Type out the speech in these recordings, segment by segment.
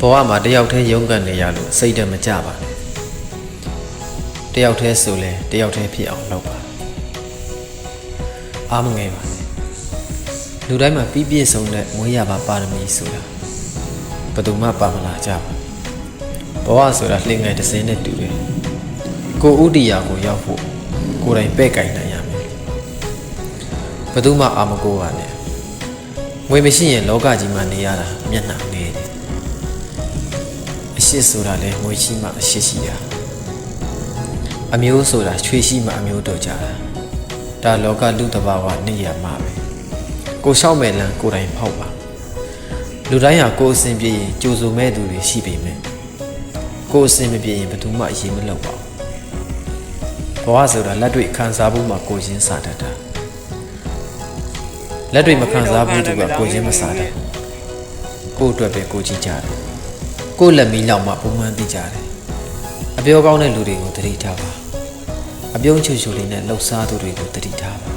ဘဝမှာတယောက်တည်းရုန်းကန်နေရလို့စိတ်တမကြပါနဲ့တယောက်တည်းဆိုလဲတယောက်တည်းဖြစ်အောင်လုပ်ပါအားမငယ်ပါနဲ့လူတိုင်းမှာပြီးပြည့်စုံတဲ့မွေးရပါပါရမီဆိုတာဘယ်သူမှပါမလာကြဘူးဘဝဆိုတာလှငယ်တစ်စင်းနဲ့တူတယ်ကိုဥတီယာကိုရောက်ဖို့ကိုယ်တိုင်ပဲ့ကင်နိုင်ရမယ်ဘယ်သူမှအာမကိုပါနဲ့ငွေမရှိရင်လောကကြီးမှာနေရတာမျက်နှာငယ်တယ်အရှိဆိုတာလဲငွေရှိမှအရှိရှိတာအမျိုးဆိုတာချွေရှိမှအမျိုးတော်ကြတာဒါလောကလူတဘာဝနေရမှာပဲကိုလျှောက်မဲ့လမ်းကိုယ်တိုင်ဖောက်ပါလူတိုင်းဟာကိုယ်အစဉ်ပြေရင်ကြိုဆိုမဲ့သူတွေရှိပေမဲ့ကိုယ်အစဉ်မပြေရင်ဘယ်သူမှအရေးမလုပ်ပါဘူးဘဝဆိုတာလက်တွေ့ခံစားဖို့မှကိုယ်ချင်းစားတတ်တာလက်တွေ့မခံစားဘူးသူကကိုယ်ချင်းမစားတတ်ကိုယ်အတွက်ပဲကိုကြည့်ကြတယ်ကိုယ်လက်မီးလောက်မှပုံမှန်သိကြတယ်အပြောကောင်းတဲ့လူတွေကိုသတိထားပါအပြုံးချွချွလေးနဲ့လှုပ်ရှားသူတွေကိုသတိထားပါ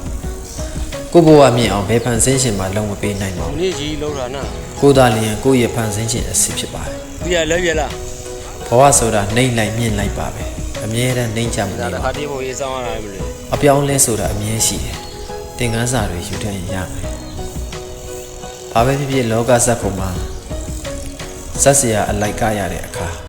ကိုဘဝမြင့်အောင်ဘယ်ဖန်ဆင်းရှင်မှလုံးမပေးနိုင်ပါဘူးနေ့ကြီးလောက်တာနော်ကိုသားလျင်ကိုယ့်ရဲ့ဖန်ဆင်းခြင်းအစစ်ဖြစ်ပါတယ်ပြရလဲပြလားဘဝဆိုတာနှိမ့်လိုက်မြင့်လိုက်ပါပဲအမြဲတမ်းနှိမ့်ချမနေပါဘူးဒါတစ်ခါတည်းဘုံရေးဆောင်ရတာမလို့အပြောင်းလဲဆိုတာအမြဲရှိတယ်သင်ခန်းစာတွေယူထည့်ရင်ရမယ်ဘာပဲဖြစ်ဖြစ်လောကဇက်ကုန်မှာဇက်စရာအလိုက်ကရတဲ့အခါ